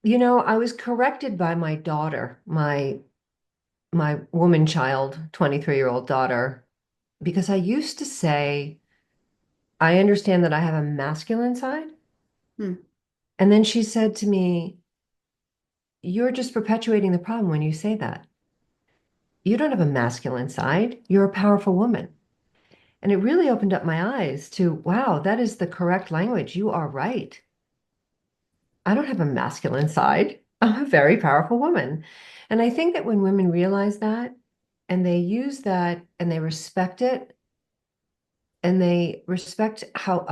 I was corrected by my daughter, my woman child, 23-year-old daughter, because I used to say, I understand that I have a masculine side. Hmm. And then she said to me, you're just perpetuating the problem when you say that. You don't have a masculine side. You're a powerful woman. And it really opened up my eyes to, wow, that is the correct language. You are right. I don't have a masculine side. I'm a very powerful woman. And I think that when women realize that and they use that and they respect it and they respect how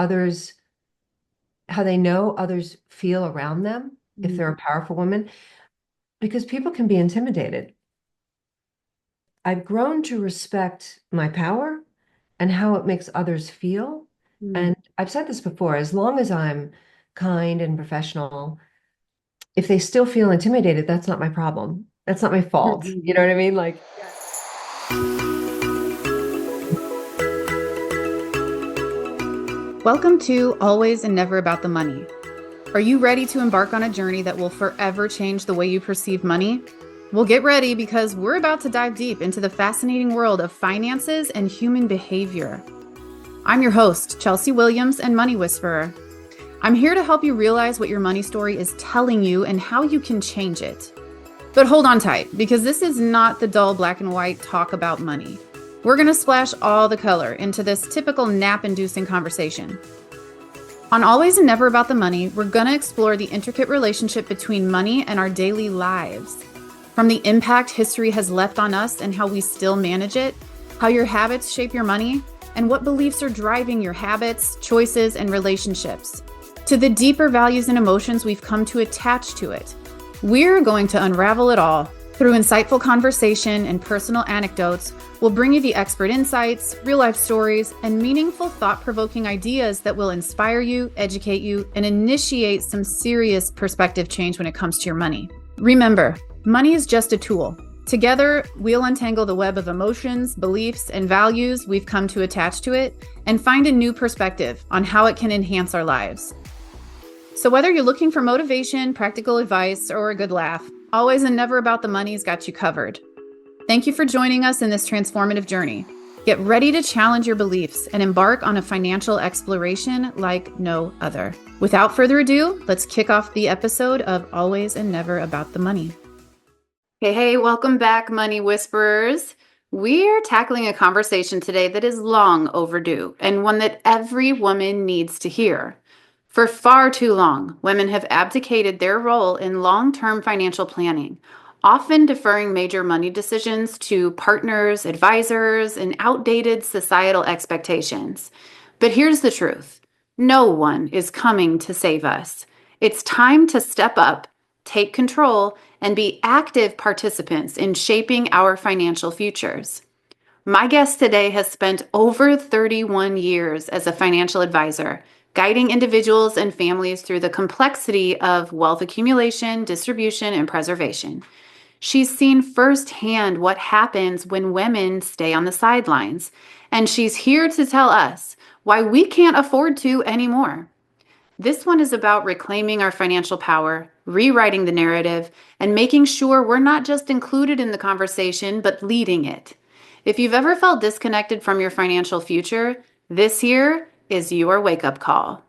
they know others feel around them if they're a Mhm. powerful woman, because people can be intimidated. I've grown to respect my power and how it makes others feel. Mm. And I've said this before, as long as I'm kind and professional, if they still feel intimidated, that's not my problem. That's not my fault. You know what I mean? Like, Welcome to Always and Never About the Money. Are you ready to embark on a journey that will forever change the way you perceive money? Well, get ready because we're about to dive deep into the fascinating world of finances and human behavior. I'm your host, Chelsea Williams, and Money Whisperer. I'm here to help you realize what your money story is telling you and how you can change it. But hold on tight, because this is not the dull black and white talk about money. We're going to splash all the color into this typical nap inducing conversation. On Always and Never About the Money, we're going to explore the intricate relationship between money and our daily lives. From the impact history has left on us and how we still manage it, how your habits shape your money, and what beliefs are driving your habits, choices, and relationships, to the deeper values and emotions we've come to attach to it. We're going to unravel it all. Through insightful conversation and personal anecdotes, we'll bring you the expert insights, real life stories, and meaningful, thought provoking ideas that will inspire you, educate you, and initiate some serious perspective change when it comes to your money. Remember, money is just a tool. Together, we'll untangle the web of emotions, beliefs, and values we've come to attach to it and find a new perspective on how it can enhance our lives. So, whether you're looking for motivation, practical advice, or a good laugh, Always and Never About the Money's got you covered. Thank you for joining us in this transformative journey. Get ready to challenge your beliefs and embark on a financial exploration like no other. Without further ado, let's kick off the episode of Always and Never About the Money. Hey, welcome back, Money Whisperers. We're tackling a conversation today that is long overdue and one that every woman needs to hear. For far too long, women have abdicated their role in long-term financial planning, often deferring major money decisions to partners, advisors, and outdated societal expectations. But here's the truth. No one is coming to save us. It's time to step up, take control, and be active participants in shaping our financial futures. My guest today has spent over 31 years as a financial advisor, guiding individuals and families through the complexity of wealth accumulation, distribution, and preservation. She's seen firsthand what happens when women stay on the sidelines, and she's here to tell us why we can't afford to anymore. This one is about reclaiming our financial power, rewriting the narrative, and making sure we're not just included in the conversation, but leading it. If you've ever felt disconnected from your financial future, this here is your wake up call.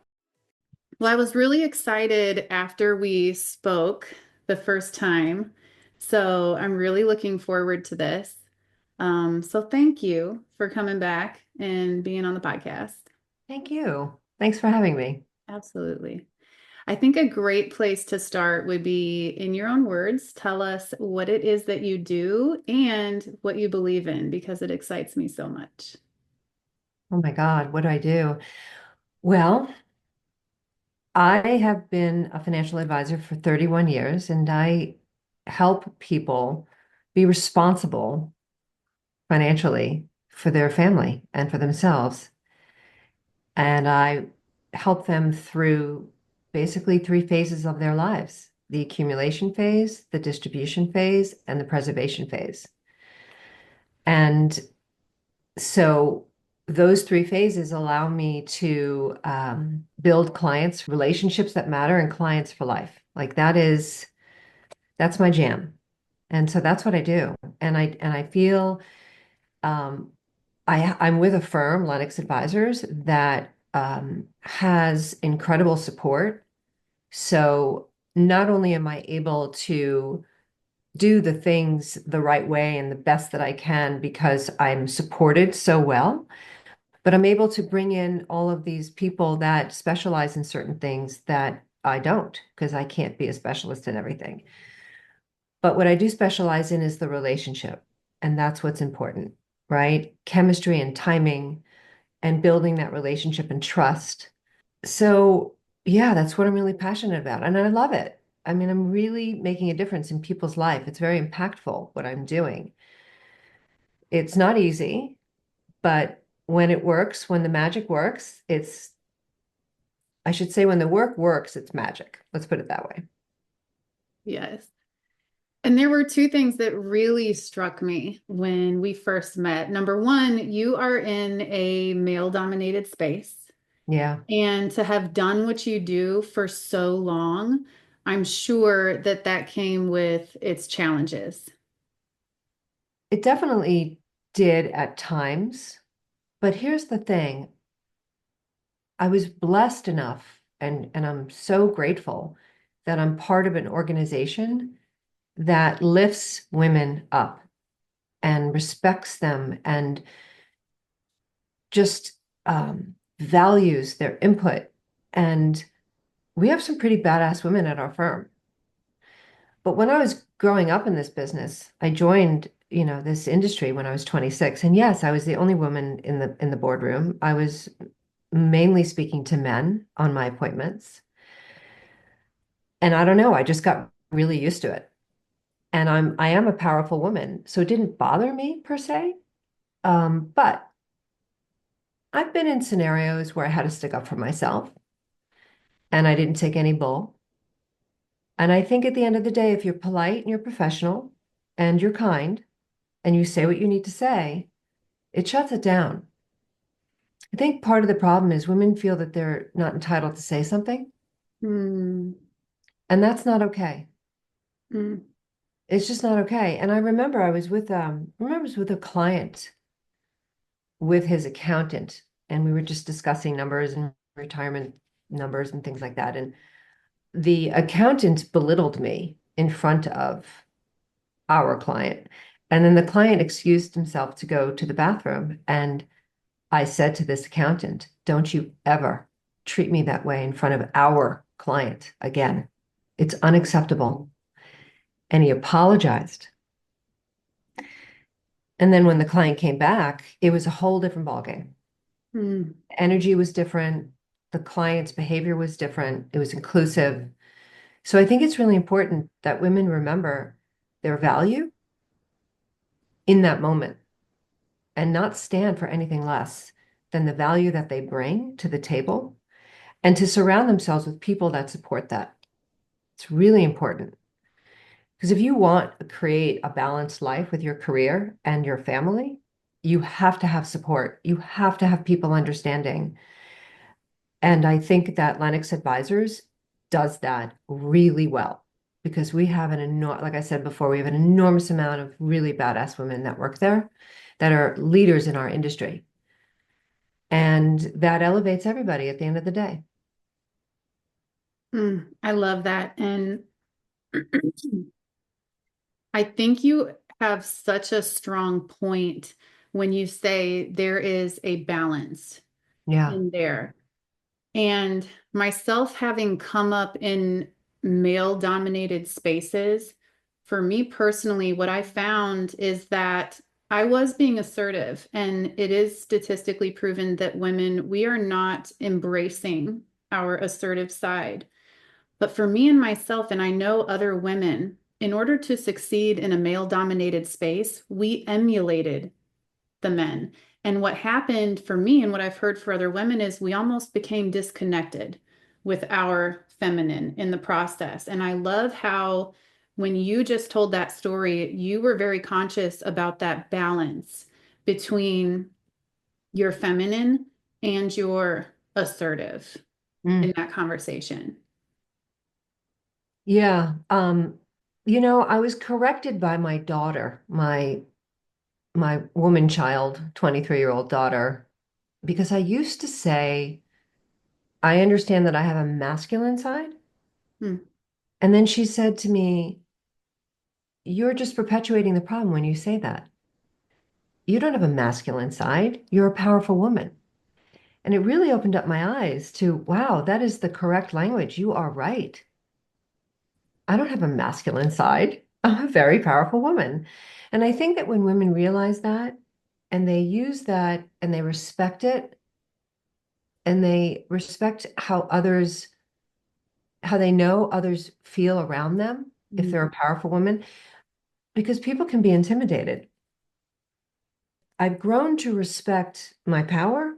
Well, I was really excited after we spoke the first time. So I'm really looking forward to this. So thank you for coming back and being on the podcast. thank you. Thanks for having me. Absolutely. I think a great place to start would be in your own words, tell us what it is that you do and what you believe in because it excites me so much. Oh my God, what do I do? Well, I have been a financial advisor for 31 years and I help people be responsible financially for their family and for themselves. And I help them through basically three phases of their lives: the accumulation phase, the distribution phase, and the preservation phase. And so those three phases allow me to build clients, relationships that matter, and clients for life. Like that's my jam. And so that's what I do. And I feel um, I'm with a firm, Lennox Advisors, that has incredible support. So not only am I able to do the things the right way and the best that I can because I'm supported so well, but I'm able to bring in all of these people that specialize in certain things that I don't because I can't be a specialist in everything. But what I do specialize in is the relationship, and that's what's important, right? Chemistry and timing and building that relationship and trust. So, yeah, that's what I'm really passionate about, and I love it. I mean, I'm really making a difference in people's life. It's very impactful what I'm doing. It's not easy, but when it works, when the magic works, I should say, when the work works, it's magic. Let's put it that way. Yes. And there were two things that really struck me when we first met. Number one, you are in a male-dominated space. Yeah, And to have done what you do for so long, I'm sure that that came with its challenges. it definitely did at times. But here's the thing. I was blessed enough and I'm so grateful that I'm part of an organization that lifts women up and respects them and just values their input. And we have some pretty badass women at our firm. But when I was growing up in this business, I joined, this industry when I was 26. And yes, I was the only woman in the boardroom. I was mainly speaking to men on my appointments. And I don't know, I just got really used to it. And I am a powerful woman, so it didn't bother me per se. But I've been in scenarios where I had to stick up for myself and I didn't take any bull. And I think at the end of the day, if you're polite and you're professional and you're kind and you say what you need to say, it shuts it down. I think part of the problem is women feel that they're not entitled to say something, Hmm. and that's not okay. Mm. It's just not okay. And I remember I was with a client with his accountant, and we were just discussing numbers and retirement numbers and things like that. And the accountant belittled me in front of our client. And then the client excused himself to go to the bathroom. And I said to this accountant, don't you ever treat me that way in front of our client again. It's unacceptable. And he apologized. And then when the client came back, it was a whole different ballgame. Mm. Energy was different. The client's behavior was different. It was inclusive. So I think it's really important that women remember their value in that moment and not stand for anything less than the value that they bring to the table and to surround themselves with people that support that. It's really important because if you want to create a balanced life with your career and your family, you have to have support. You have to have people understanding. And I think that Lennox Advisors does that really well because we have like I said before, we have an enormous amount of really badass women that work there that are leaders in our industry. And that elevates everybody at the end of the day. Mm. I love that. And I think you have such a strong point when you say there is a balance Yeah. in there. And myself having come up in male dominated spaces, for me personally, what I found is that I was being assertive, and it is statistically proven that women, we are not embracing our assertive side. But for me and myself, and I know other women, in order to succeed in a male dominated space, we emulated the men. And what happened for me and what I've heard for other women is we almost became disconnected with our feminine in the process. And I love how when you just told that story, you were very conscious about that balance between your feminine and your assertive in Mm. that conversation. Yeah. I was corrected by my daughter, my woman child, 23-year-old daughter, because I used to say, I understand that I have a masculine side. Hmm. And then she said to me, you're just perpetuating the problem when you say that. You don't have a masculine side. You're a powerful woman. And it really opened up my eyes to, wow, that is the correct language. You are right. I don't have a masculine side. I'm a very powerful woman. And I think that when women realize that and they use that and they respect it and they respect how they know others feel around them if they're a Mhm. powerful woman, because people can be intimidated. I've grown to respect my power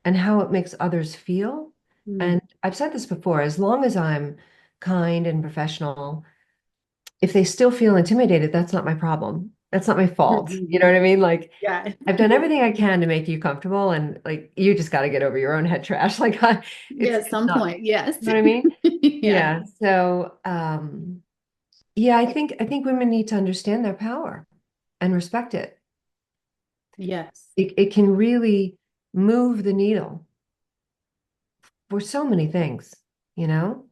and how it makes others feel. Mm. And I've said this before, as long as I'm kind and professional, if they still feel intimidated, that's not my problem. That's not my fault. You know what I mean? Like, Yeah. I've done everything I can to make you comfortable, and like, you just got to get over your own head trash. Like, Yeah, at it's some not, point, yes. you know what I mean? Yeah. Yeah. So, yeah, I think women need to understand their power and respect it. Yes. It can really move the needle for so many things, you know?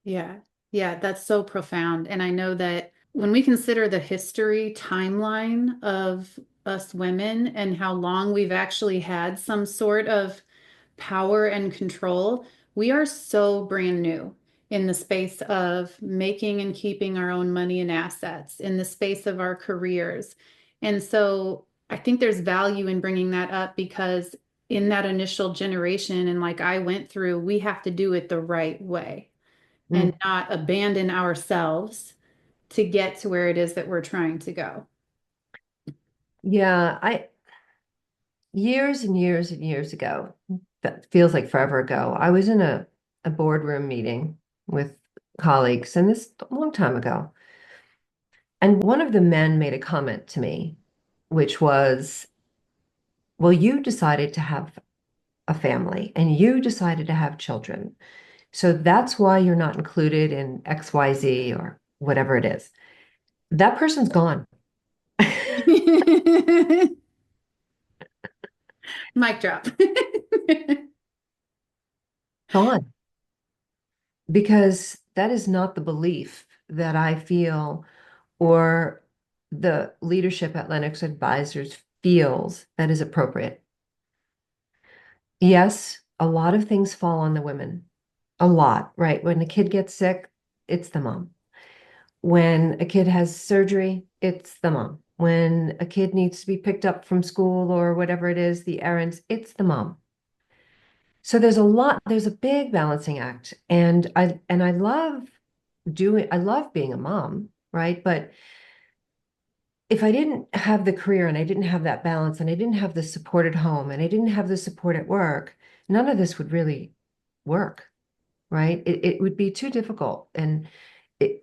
Yeah. Yeah, that's so profound. And I know that when we consider the history timeline of us women and how long we've actually had some sort of power and control, we are so brand new in the space of making and keeping our own money and assets, in the space of our careers. And so I think there's value in bringing that up because in that initial generation, and like I went through, we have to do it the right way and Mm. not abandon ourselves to get to where it is that we're trying to go. Yeah, years and years and years ago, that feels like forever ago, I was in a boardroom meeting with colleagues, and this a long time ago. And one of the men made a comment to me, which was, well, you decided to have a family and you decided to have children. So that's why you're not included in XYZ or whatever it is. That person's gone. Mic drop. Gone. Because that is not the belief that I feel or the leadership at Lennox Advisors feels that is appropriate. Yes, a lot of things fall on the women. A lot, right? When a kid gets sick, it's the mom. When a kid has surgery, it's the mom. When a kid needs to be picked up from school or whatever it is, the errands, it's the mom. So there's a big balancing act. I love being a mom, right? But if I didn't have the career and I didn't have that balance and I didn't have the support at home and I didn't have the support at work, none of this would really work, right? It would be too difficult and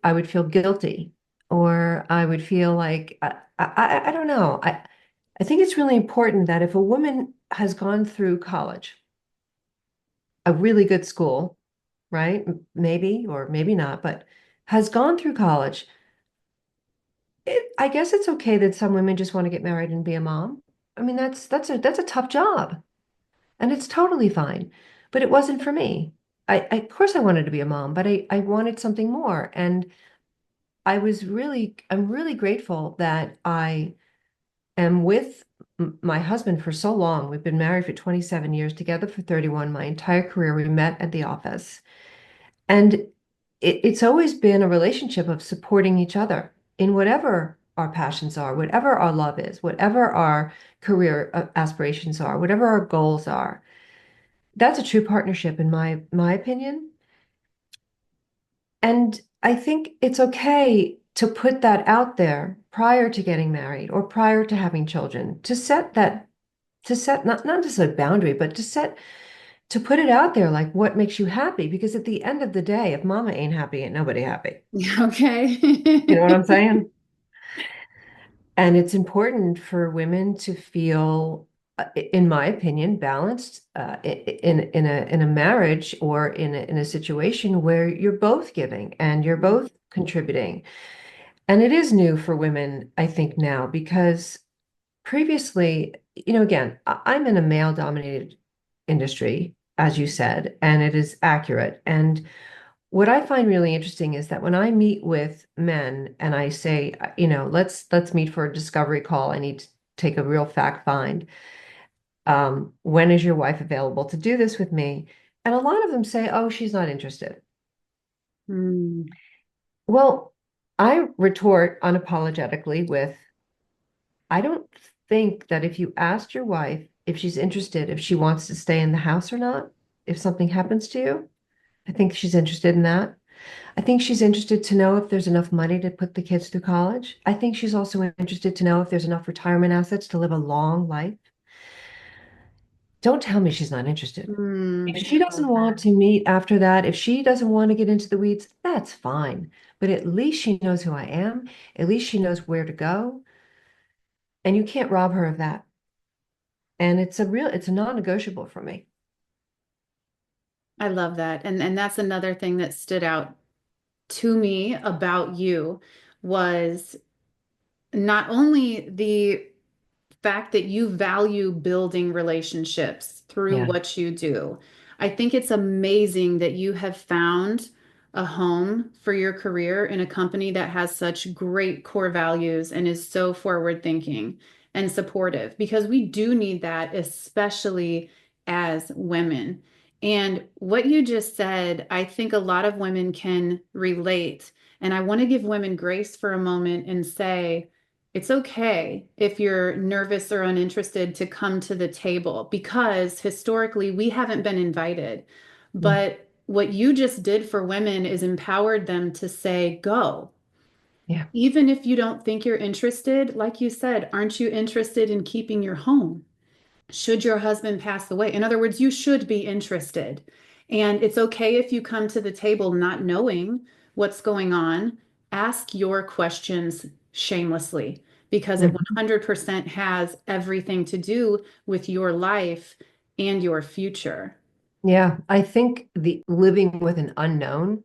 I would feel guilty or I would feel like, I don't know. I think it's really important that if a woman has gone through college, a really good school, right? Maybe or maybe not, but has gone through college, I guess it's okay that some women just want to get married and be a mom. I mean, that's a tough job, and it's totally fine. But it wasn't for me. Of course I wanted to be a mom, but I wanted something more. And I'm really grateful that I am with my husband for so long. We've been married for 27 years, together for 31, my entire career. We met at the office. And it's always been a relationship of supporting each other in whatever our passions are, whatever our love is, whatever our career aspirations are, whatever our goals are. That's a true partnership in my opinion. And I think it's okay to put that out there prior to getting married or prior to having children, to set not just a boundary, but to put it out there like what makes you happy. Because at the end of the day, if mama ain't happy, ain't nobody happy. Okay. You know what I'm saying? And it's important for women to feel. in my opinion, balanced in a marriage or in a situation where you're both giving and you're both contributing. And it is new for women, I think, now because previously, again, I'm in a male-dominated industry, as you said, and it is accurate. And what I find really interesting is that when I meet with men and I say, let's meet for a discovery call, I need to take a real fact find. When is your wife available to do this with me? And a lot of them say, oh, she's not interested. Mm. Well, I retort unapologetically with, I don't think that if you asked your wife if she's interested, if she wants to stay in the house or not, if something happens to you, I think she's interested in that. I think she's interested to know if there's enough money to put the kids through college. I think she's also interested to know if there's enough retirement assets to live a long life. Don't tell me she's not interested. If Mm. she doesn't want to meet after that, if she doesn't want to get into the weeds, that's fine. But at least she knows who I am. At least she knows where to go. And you can't rob her of that. And it's a non-negotiable for me. I love that. And that's another thing that stood out to me about you was not only the fact that you value building relationships through Yeah. what you do. I think it's amazing that you have found a home for your career in a company that has such great core values and is so forward thinking and supportive because we do need that, especially as women. And what you just said, I think a lot of women can relate. And I want to give women grace for a moment and say, it's okay if you're nervous or uninterested to come to the table because historically we haven't been invited. Mm. But what you just did for women is empowered them to say, go. Yeah. Even if you don't think you're interested, like you said, aren't you interested in keeping your home? Should your husband pass away? In other words, you should be interested. And it's okay if you come to the table not knowing what's going on. Ask your questions shamelessly because it Mhm. 100% has everything to do with your life and your future. Yeah. I think the living with an unknown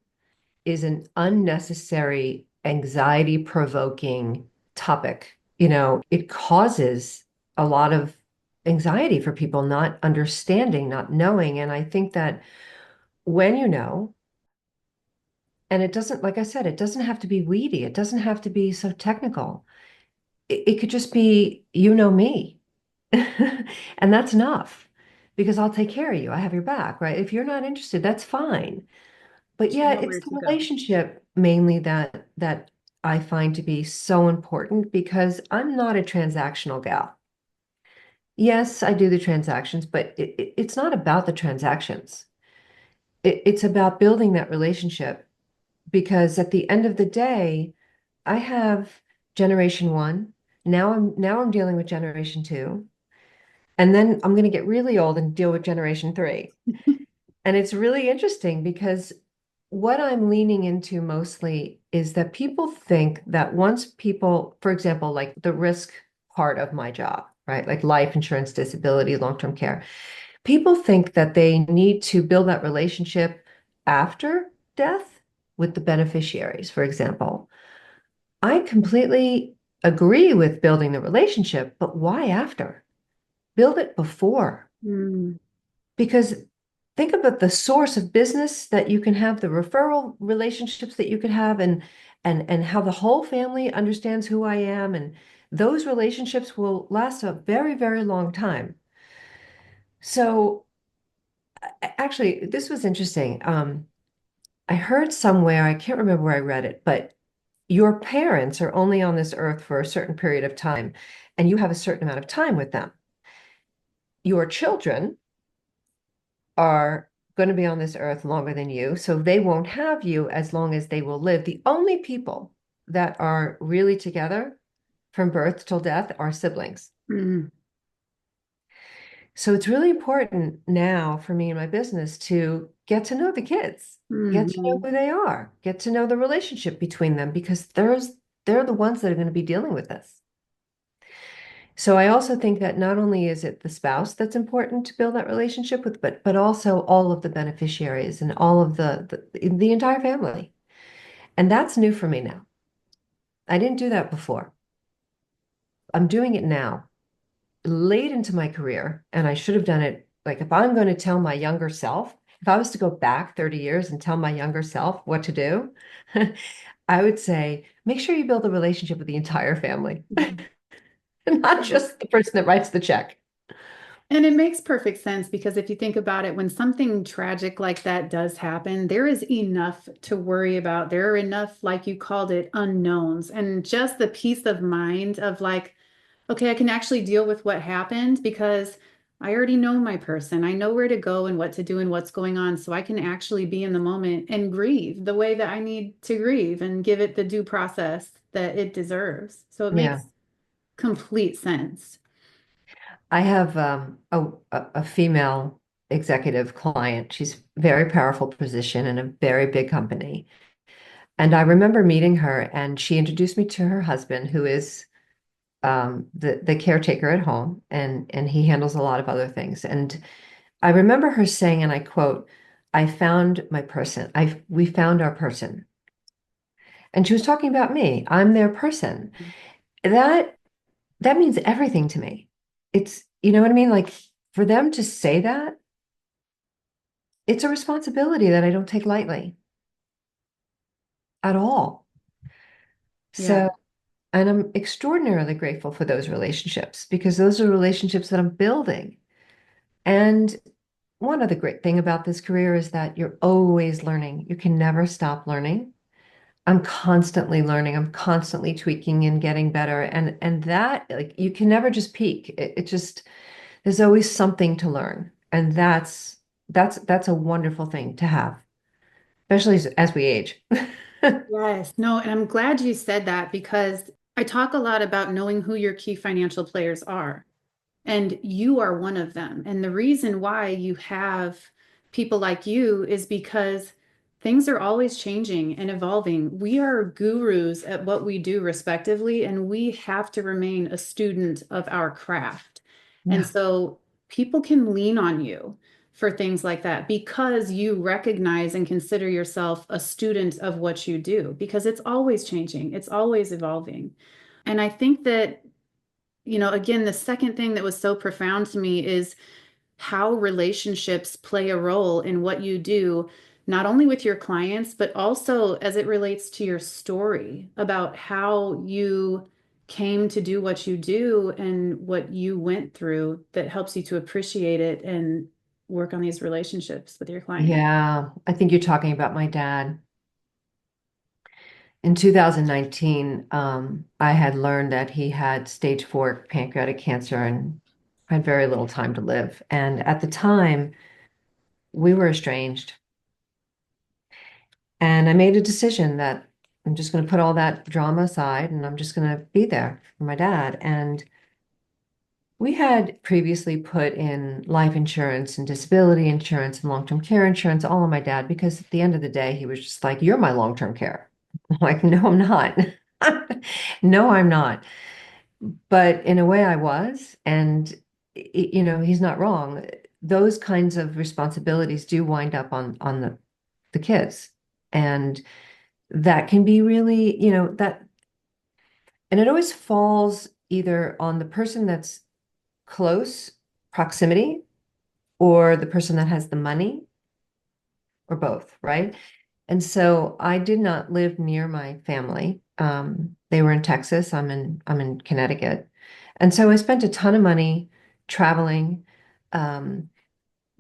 is an unnecessary anxiety provoking topic. It causes a lot of anxiety for people not understanding, not knowing. And I think that when you know, and it doesn't, like I said, it doesn't have to be weedy, it doesn't have to be so technical. It could just be, me. And that's enough because I'll take care of you. I have your back, right? If you're not interested, that's fine. But But you yeah, know it's where the to go. relationship mainly that I find to be so important because I'm not a transactional gal. Yes, I do the transactions, but it's not about the transactions. It's about building that relationship because at the end of the day, I have generation one. Now I'm dealing with generation two, and then I'm going to get really old and deal with generation three. And it's really interesting because what I'm leaning into mostly is that people think that once people, for example, like the risk part of my job, right? Like life insurance, disability, long-term care, people think that they need to build that relationship after death with the beneficiaries, for example. I completely agree with building the relationship, but why after? Build it before. Mm, Because think about the source of business that you can have, the referral relationships that you could have, and how the whole family understands who I am, and those relationships will last a very, very long time. So actually, this was interesting. I heard somewhere, I can't remember where I read it, but your parents are only on this earth for a certain period of time, and you have a certain amount of time with them. Your children are going to be on this earth longer than you, so they won't have you as long as they will live. The only people that are really together from birth till death are siblings. mm, So it's really important now for me in my business to get to know the kids, get to know mm. who they are, get to know the relationship between them because they're the ones that are going to be dealing with this. So I also think that not only is it the spouse that's important to build that relationship with, but also all of the beneficiaries and all of the entire family. And that's new for me now. I didn't do that before. I'm doing it now, late into my career, and I should have done it. Like if I'm going to tell my younger self, if I was to go back 30 years and tell my younger self what to do, I would say, make sure you build a relationship with the entire family, not just the person that writes the check. And it makes perfect sense because if you think about it, when something tragic like that does happen, there is enough to worry about. There are enough, like you called it, unknowns. And just the peace of mind of like, okay, I can actually deal with what happened because I already know my person. I know where to go and what to do and what's going on. So I can actually be in the moment and grieve the way that I need to grieve and give it the due process that it deserves. So it Yeah. makes complete sense. I have a female executive client. She's a very powerful position in a very big company. And I remember meeting her, and she introduced me to her husband, who is the caretaker at home, and he handles a lot of other things. And I remember her saying, and I quote, "I found my person. We found our person." And she was talking about me. I'm their person. That that means everything to me. It's, you know what I mean? Like for them to say that, it's a responsibility that I don't take lightly at all. Yeah. So, and I'm extraordinarily grateful for those relationships because those are relationships that I'm building. And one other great thing about this career is that you're always learning. You can never stop learning. I'm constantly learning. I'm constantly tweaking and getting better. And that like you can never just peak. It just there's always something to learn. And that's a wonderful thing to have, especially as we age. Yes, no, and I'm glad you said that because I talk a lot about knowing who your key financial players are. And you are one of them. And the reason why you have people like you is because things are always changing and evolving. We are gurus at what we do, respectively, and we have to remain a student of our craft. And Yeah. so people can lean on you for things like that because you recognize and consider yourself a student of what you do, because it's always changing, it's always evolving. And I think that again, the second thing that was so profound to me is how relationships play a role in what you do, not only with your clients, but also as it relates to your story about how you came to do what you do and what you went through that helps you to appreciate it and work on these relationships with your clients. Yeah, I think you're talking about my dad. In 2019, I had learned that he had stage 4 pancreatic cancer and had very little time to live. And at the time, we were estranged. And I made a decision that I'm just going to put all that drama aside and I'm just going to be there for my dad. And we had previously put in life insurance and disability insurance and long-term care insurance all on my dad because at the end of the day, he was just like, "You're my long-term care." I'm like, "No, I'm not." No, I'm not. But in a way, I was. And, he's not wrong. Those kinds of responsibilities do wind up on the kids. And that can be really, and it always falls either on the person that's close proximity or the person that has the money or both, right? And so I did not live near my family. They were in Texas. I'm in Connecticut. And so I spent a ton of money traveling, um,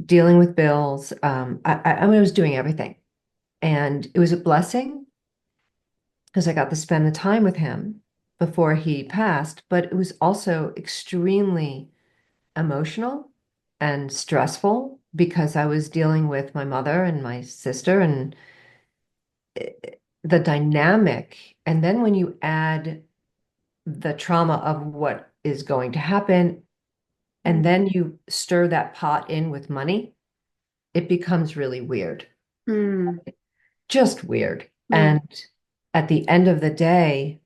dealing with bills. I was doing everything. And it was a blessing because I got to spend the time with him before he passed, but it was also extremely emotional and stressful because I was dealing with my mother and my sister and the dynamic. And then when you add the trauma of what is going to happen, and then you stir that pot in with money, it becomes really weird, Mm, just weird. mm, And at the end of the day,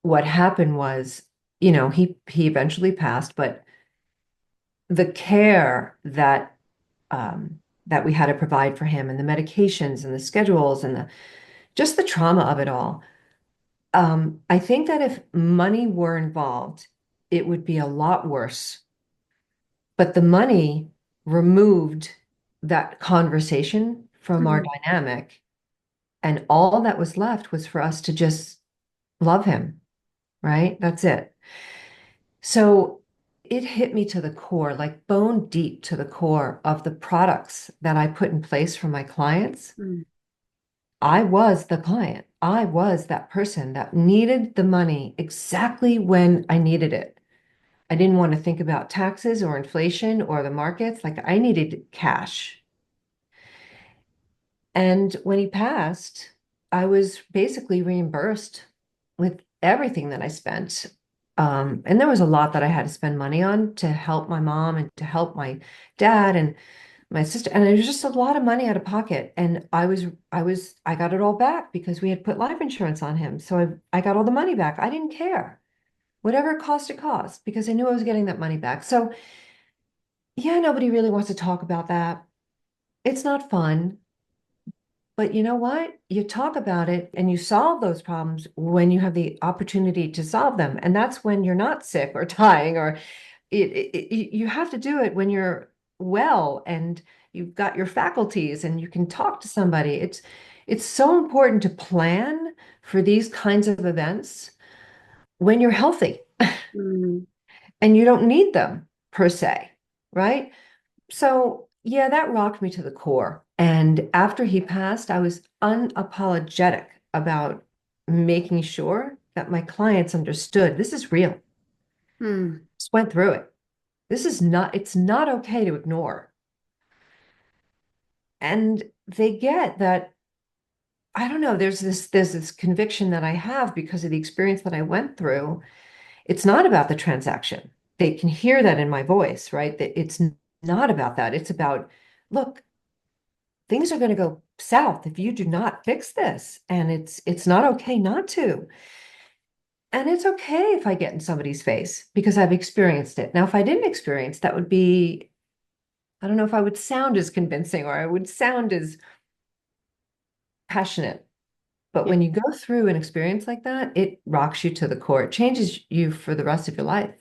what happened was, he eventually passed, but the care that we had to provide for him and the medications and the schedules and the just the trauma of it all. I think that if money were involved, it would be a lot worse. But the money removed that conversation from our Mhm. dynamic, and all that was left was for us to just love him, right? That's it. So it hit me to the core, like bone deep to the core of the products that I put in place for my clients. Mm. I was the client. I was that person that needed the money exactly when I needed it. I didn't want to think about taxes or inflation or the markets. Like I needed cash. And when he passed, I was basically reimbursed with everything that I spent. And there was a lot that I had to spend money on to help my mom and to help my dad and my sister. And it was just a lot of money out of pocket. And I got it all back because we had put life insurance on him. So I got all the money back. I didn't care. Whatever it cost, because I knew I was getting that money back. So yeah, nobody really wants to talk about that. It's not fun. But you know what? You talk about it and you solve those problems when you have the opportunity to solve them. And that's when you're not sick or dying, or you have to do it when you're well and you've got your faculties and you can talk to somebody. It's so important to plan for these kinds of events when you're healthy Mm. and you don't need them per se, right? So, yeah, that rocked me to the core. And after he passed, I was unapologetic about making sure that my clients understood this is real. Mm. Just went through it. It's not okay to ignore. And they get that, I don't know, there's this conviction that I have because of the experience that I went through. It's not about the transaction. They can hear that in my voice, right? That it's not about that. It's about, look, things are going to go south if you do not fix this. And it's not okay not to. And it's okay if I get in somebody's face because I've experienced it. Now, if I didn't experience, that would be, I don't know if I would sound as convincing or I would sound as passionate. But when you go through an experience like that, it rocks you to the core. It changes you for the rest of your life.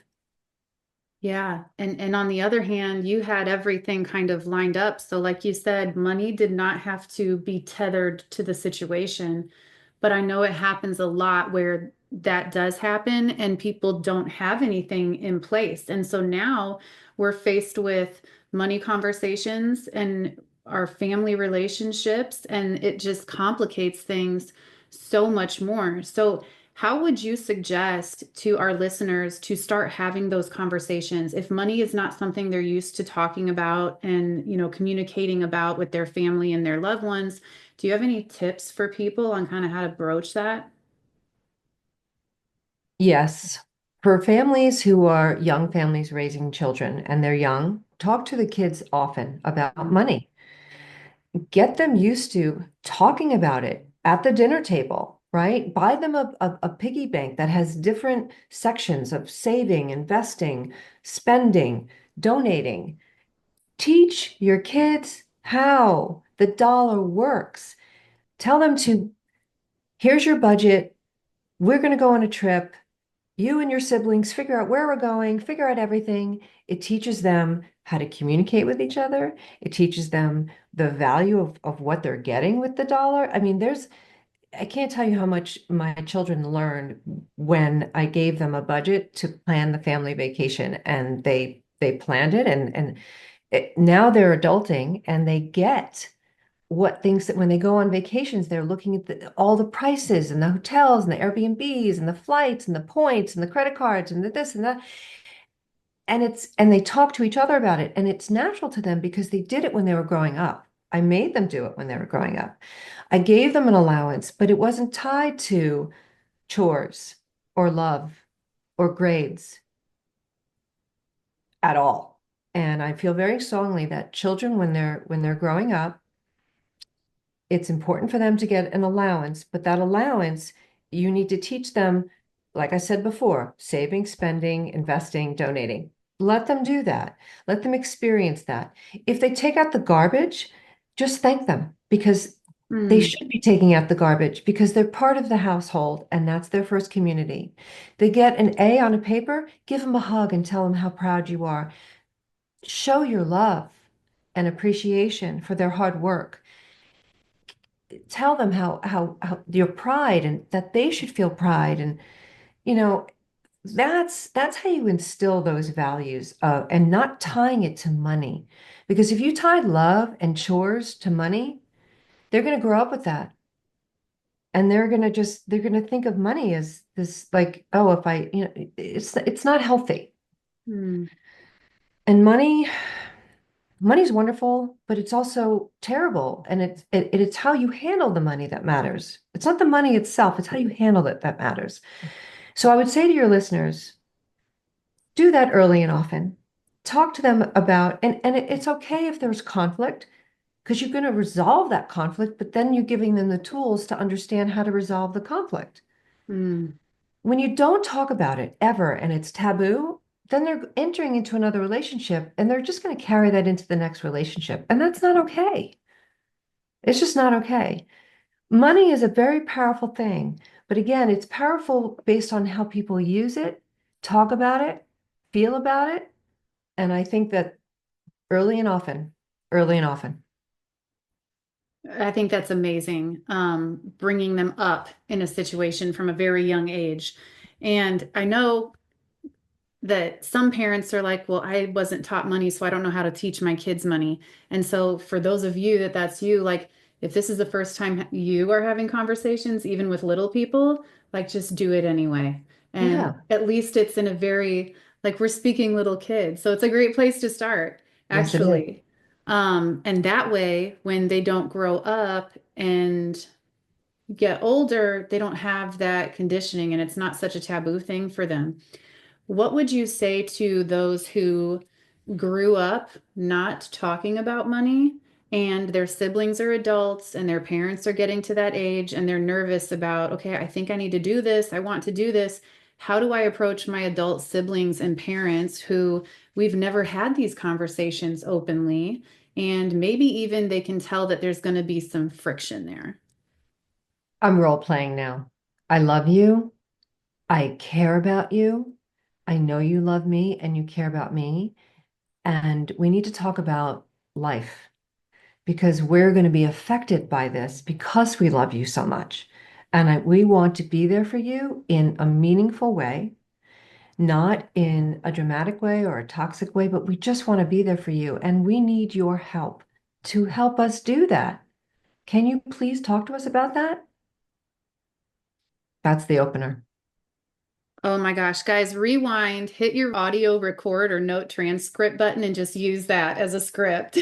Yeah. And on the other hand, you had everything kind of lined up. So like you said, money did not have to be tethered to the situation. But I know it happens a lot where that does happen and people don't have anything in place. And so now we're faced with money conversations and our family relationships, and it just complicates things so much more. So how would you suggest to our listeners to start having those conversations if money is not something they're used to talking about and, communicating about with their family and their loved ones? Do you have any tips for people on kind of how to broach that? Yes. For families who are young families raising children and they're young, talk to the kids often about money. Get them used to talking about it at the dinner table, right? Buy them a piggy bank that has different sections of saving, investing, spending, donating. Teach your kids how the dollar works. Tell them to, here's your budget. We're going to go on a trip. You and your siblings figure out where we're going, figure out everything. It teaches them how to communicate with each other. It teaches them the value of what they're getting with the dollar. I mean, I can't tell you how much my children learned when I gave them a budget to plan the family vacation and they planned it and now they're adulting and they get what things that when they go on vacations, they're looking at all the prices and the hotels and the Airbnbs and the flights and the points and the credit cards and the this and that. And they talk to each other about it. And it's natural to them because they did it when they were growing up. I made them do it when they were growing up. I gave them an allowance, but it wasn't tied to chores or love or grades at all. And I feel very strongly that children, when they're growing up, it's important for them to get an allowance, but that allowance, you need to teach them. like I said before, saving, spending, investing, donating. Let them do that. Let them experience that. If they take out the garbage, just thank them because they Mm, should be taking out the garbage because they're part of the household and that's their first community. They get an A on a paper, give them a hug and tell them how proud you are. Show your love and appreciation for their hard work. Tell them how your pride and that they should feel pride and you know that's how you instill those values and not tying it to money. Because if you tie love and chores to money, they're going to grow up with that. And they're going to think of money as this like, oh, if I, it's not healthy. mm, And money's wonderful, but it's also terrible. And it's how you handle the money that matters. It's not the money itself, it's how you handle it that matters. So I would say to your listeners, do that early and often. Talk to them about, and it's okay if there's conflict because you're going to resolve that conflict, but then you're giving them the tools to understand how to resolve the conflict. mm. When you don't talk about it ever and it's taboo, then they're entering into another relationship and they're just going to carry that into the next relationship. And that's not okay. It's just not okay. Money is a very powerful thing. But again, it's powerful based on how people use it, talk about it, feel about it. And I think that early and often, early and often. I think that's amazing. Bringing them up in a situation from a very young age. And I know that some parents are like, well, I wasn't taught money, so I don't know how to teach my kids money. And so, for those of you that's you, like, if this is the first time you are having conversations, even with little people, like, just do it anyway. And Yeah. at least it's in a very, like, we're speaking little kids. So, it's a great place to start, Yes, it is. actually. And that way, when they don't grow up and get older, they don't have that conditioning and it's not such a taboo thing for them. What would you say to those who grew up not talking about money and their siblings are adults and their parents are getting to that age and they're nervous about, okay, I think I need to do this. I want to do this. How do I approach my adult siblings and parents who we've never had these conversations openly? And maybe even they can tell that there's going to be some friction there. I'm role playing now. I love you. I care about you. I know you love me and you care about me. And we need to talk about life because we're going to be affected by this because we love you so much. And we want to be there for you in a meaningful way, not in a dramatic way or a toxic way, but we just want to be there for you. And we need your help to help us do that. Can you please talk to us about that? That's the opener. Oh my gosh, guys, rewind, hit your audio record or note transcript button and just use that as a script.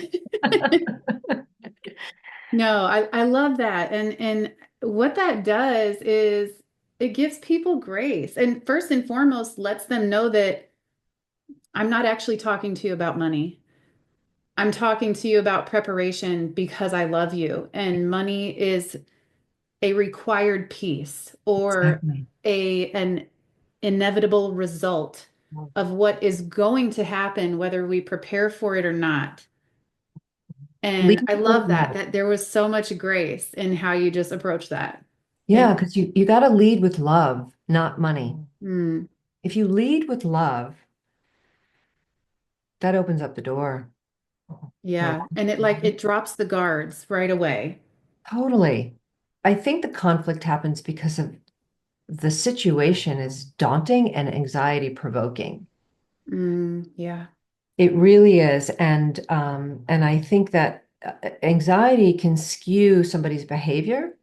No, I love that. And what that does is it gives people grace. And first and foremost, lets them know that I'm not actually talking to you about money. I'm talking to you about preparation because I love you. And money is a required piece or Exactly. a an inevitable result of what is going to happen, whether we prepare for it or not. And Lead I with love that, love. that there was so much grace in how you just approach that. Yeah, Thank because you got to lead with love, not money. you. Mm, If you lead with love, that opens up the door. For yeah. And it like it drops the guards right away. totally. I think the conflict happens because of the situation is daunting and anxiety provoking. Yeah. It really is. And I think that anxiety can skew somebody's behavior.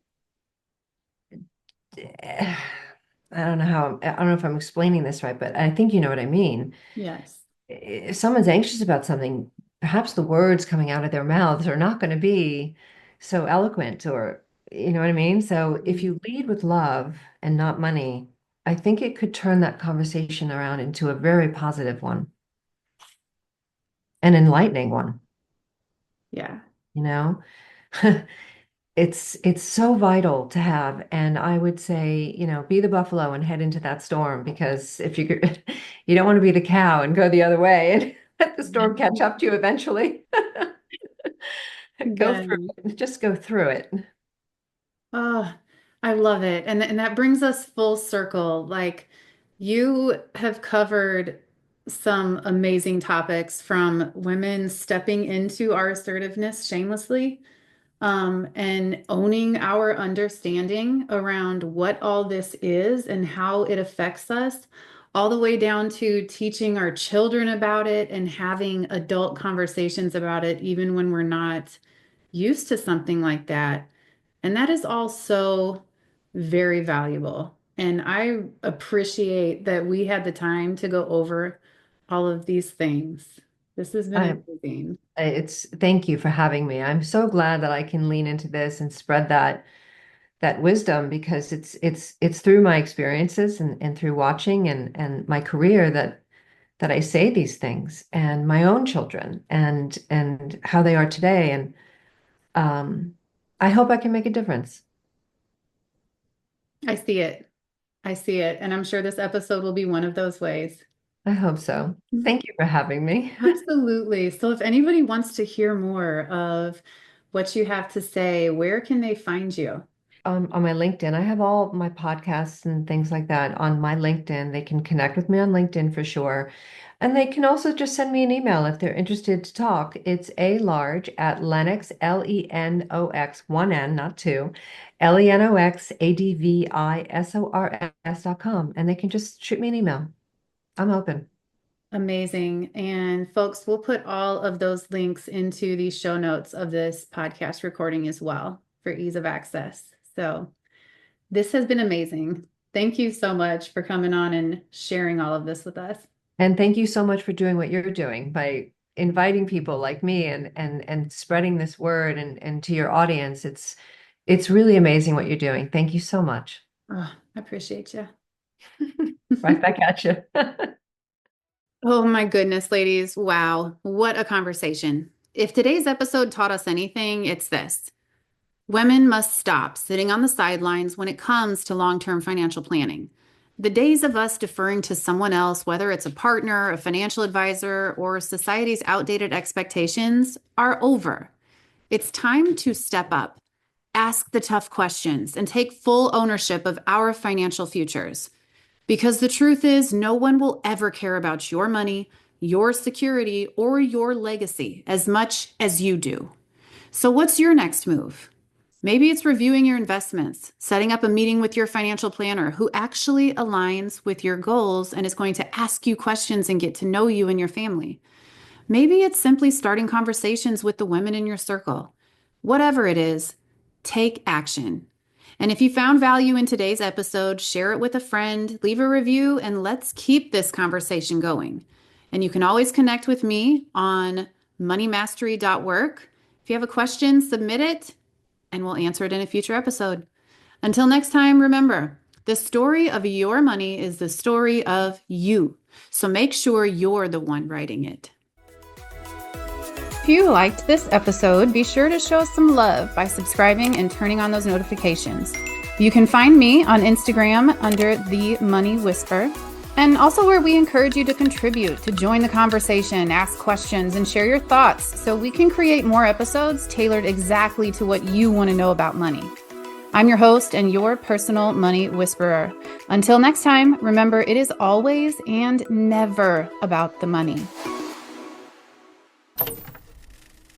I don't know how, I don't know if I'm explaining this right, but I think you know what I mean. Yes. If someone's anxious about something, perhaps the words coming out of their mouths are not going to be so eloquent or, you know what I mean? So if Mm, you lead with love and not money, I think it could turn that conversation around into a very positive one, an enlightening one, yeah. you know? it's so vital to have. And I would say, be the buffalo and head into that storm, because if you you don't want to be the cow and go the other way and let the storm catch up to you eventually. Go through Yeah. it. Just go through it. Oh, I love it. And that brings us full circle. Like you have covered some amazing topics from women stepping into our assertiveness shamelessly, and owning our understanding around what all this is and how it affects us, all the way down to teaching our children about it and having adult conversations about it, even when we're not used to something like that. And that is all so very valuable. And I appreciate that we had the time to go over all of these things. This has been I, amazing. it's Thank you for having me. I'm so glad that I can lean into this and spread that wisdom, because it's through my experiences and through watching and my career that I say these things, and my own children and how they are today. And um, I hope I can make a difference. I see it. I see it. And I'm sure this episode will be one of those ways. I hope so. Thank you for having me. Absolutely. So if anybody wants to hear more of what you have to say, where can they find you? On my LinkedIn, I have all my podcasts and things like that on my LinkedIn. They can connect with me on LinkedIn for sure. And they can also just send me an email if they're interested to talk. It's a large at Lennox, Lenox, one N, not two, LENOXADVISORS.com. And they can just shoot me an email. I'm open. Amazing. And folks, we'll put all of those links into the show notes of this podcast recording as well for ease of access. So this has been amazing. Thank you so much for coming on and sharing all of this with us. And thank you so much for doing what you're doing by inviting people like me and spreading this word and to your audience. It's really amazing what you're doing. Thank you so much. Oh, I appreciate you. Right back at you. Oh my goodness, ladies. Wow. What a conversation. If today's episode taught us anything, it's this. Women must stop sitting on the sidelines when it comes to long-term financial planning. The days of us deferring to someone else, whether it's a partner, a financial advisor, or society's outdated expectations, are over. It's time to step up, ask the tough questions, and take full ownership of our financial futures. Because the truth is, no one will ever care about your money, your security, or your legacy as much as you do. So, what's your next move? Maybe it's reviewing your investments, setting up a meeting with your financial planner who actually aligns with your goals and is going to ask you questions and get to know you and your family. Maybe it's simply starting conversations with the women in your circle. Whatever it is, take action. And if you found value in today's episode, share it with a friend, leave a review, and let's keep this conversation going. And you can always connect with me on moneymastery.work. If you have a question, submit it and we'll answer it in a future episode. Until next time, remember, the story of your money is the story of you. So make sure you're the one writing it. If you liked this episode, be sure to show us some love by subscribing and turning on those notifications. You can find me on Instagram under The Money Whisper, and also where we encourage you to contribute, to join the conversation, ask questions, and share your thoughts so we can create more episodes tailored exactly to what you want to know about money. I'm your host and your personal money whisperer. Until next time, remember, it is always and never about the money.